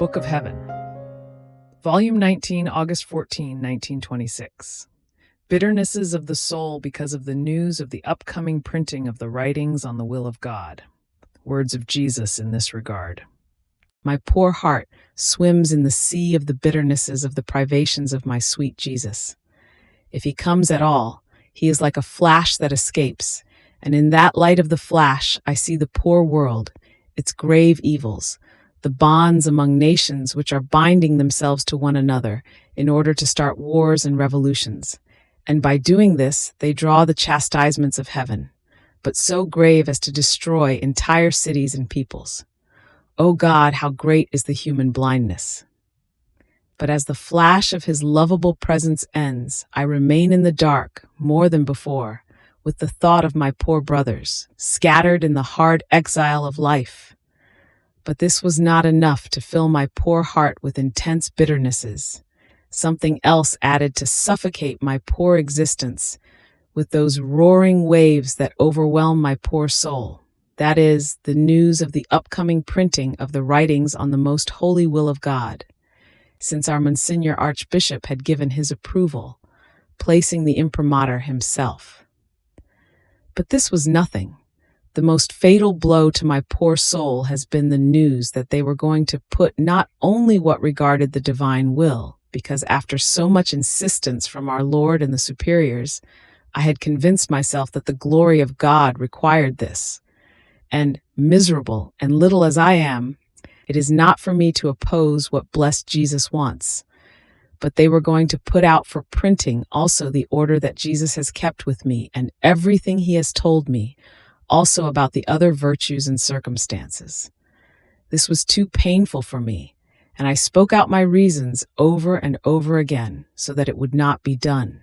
Book of Heaven. Volume 19, August 14, 1926. Bitternesses of the soul because of the news of the upcoming printing of the writings on the will of God. Words of Jesus in this regard. My poor heart swims in the sea of the bitternesses of the privations of my sweet Jesus. If he comes at all, he is like a flash that escapes, and in that light of the flash I see the poor world, its grave evils, the bonds among nations which are binding themselves to one another in order to start wars and revolutions. And by doing this, they draw the chastisements of heaven, but so grave as to destroy entire cities and peoples. O God, how great is the human blindness! But as the flash of his lovable presence ends, I remain in the dark more than before, with the thought of my poor brothers, scattered in the hard exile of life. But this was not enough to fill my poor heart with intense bitternesses. Something else added to suffocate my poor existence with those roaring waves that overwhelm my poor soul. That is, the news of the upcoming printing of the writings on the most holy will of God, since our Monsignor Archbishop had given his approval, placing the imprimatur himself. But this was nothing. The most fatal blow to my poor soul has been the news that they were going to put not only what regarded the divine will, because after so much insistence from our Lord and the superiors, I had convinced myself that the glory of God required this. And, miserable and little as I am, it is not for me to oppose what blessed Jesus wants. But they were going to put out for printing also the order that Jesus has kept with me and everything he has told me, also about the other virtues and circumstances. This was too painful for me, and I spoke out my reasons over and over again so that it would not be done.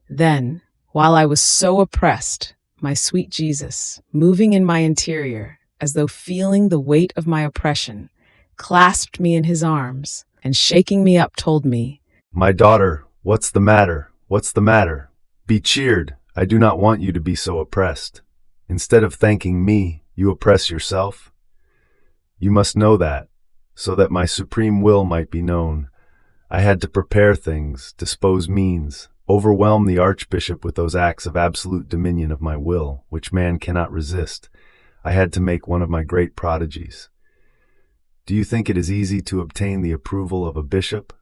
Then, while I was so oppressed, my sweet Jesus, moving in my interior, as though feeling the weight of my oppression, clasped me in his arms, and shaking me up told me, "My daughter, what's the matter? What's the matter? Be cheered. I do not want you to be so oppressed. Instead of thanking me, you oppress yourself. You must know that, so that my supreme will might be known, I had to prepare things, dispose means, overwhelm the Archbishop with those acts of absolute dominion of my will, which man cannot resist. I had to make one of my great prodigies. Do you think it is easy to obtain the approval of a bishop?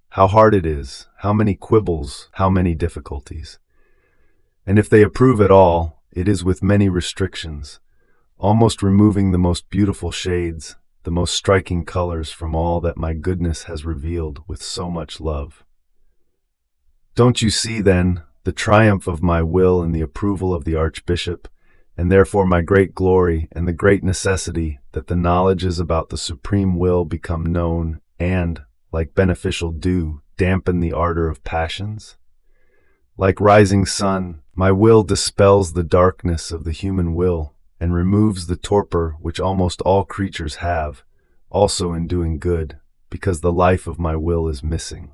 How hard it is, how many quibbles, how many difficulties. And if they approve at all, it is with many restrictions, almost removing the most beautiful shades, the most striking colors from all that my goodness has revealed with so much love. Don't you see, then, the triumph of my will in the approval of the Archbishop, and therefore my great glory and the great necessity that the knowledges about the supreme will become known and, like beneficial dew, dampen the ardor of passions? Like rising sun, my will dispels the darkness of the human will and removes the torpor which almost all creatures have, also in doing good, because the life of my will is missing.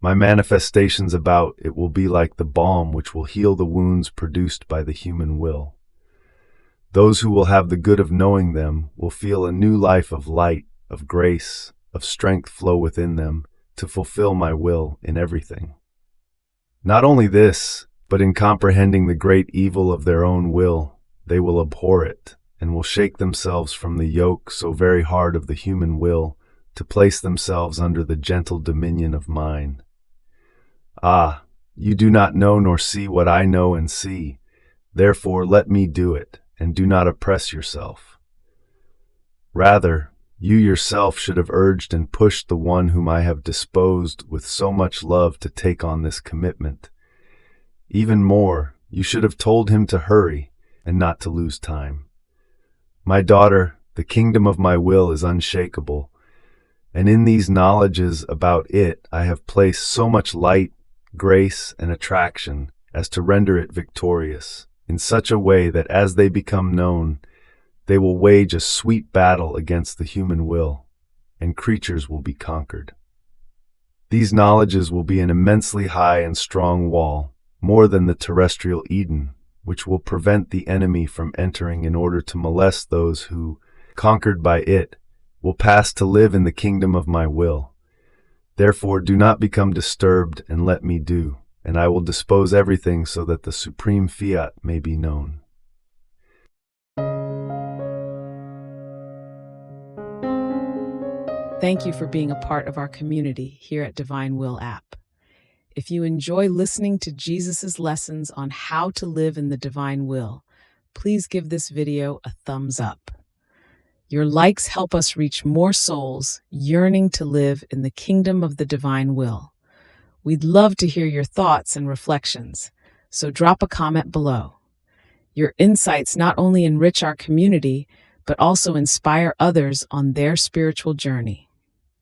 My manifestations about it will be like the balm which will heal the wounds produced by the human will. Those who will have the good of knowing them will feel a new life of light, of grace, of strength flow within them to fulfill my will in everything. Not only this, but in comprehending the great evil of their own will, they will abhor it, and will shake themselves from the yoke so very hard of the human will, to place themselves under the gentle dominion of mine. Ah, you do not know nor see what I know and see, therefore let me do it, and do not oppress yourself. Rather, you yourself should have urged and pushed the one whom I have disposed with so much love to take on this commitment. Even more, you should have told him to hurry and not to lose time. My daughter, the kingdom of my will is unshakable, and in these knowledges about it I have placed so much light, grace, and attraction as to render it victorious, in such a way that as they become known, they will wage a sweet battle against the human will, and creatures will be conquered. These knowledges will be an immensely high and strong wall, more than the terrestrial Eden, which will prevent the enemy from entering in order to molest those who, conquered by it, will pass to live in the kingdom of my will. Therefore, do not become disturbed and let me do, and I will dispose everything so that the supreme fiat may be known. Thank you for being a part of our community here at Divine Will app. If you enjoy listening to Jesus' lessons on how to live in the divine will, please give this video a thumbs up. Your likes help us reach more souls yearning to live in the kingdom of the divine will. We'd love to hear your thoughts and reflections, so drop a comment below. Your insights not only enrich our community, but also inspire others on their spiritual journey.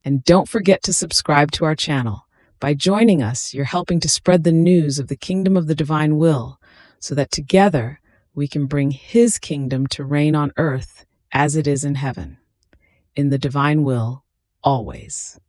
And don't forget to subscribe to our channel. By joining us, you're helping to spread the news of the kingdom of the divine will, so that together we can bring His kingdom to reign on earth as it is in heaven. In the divine will, always.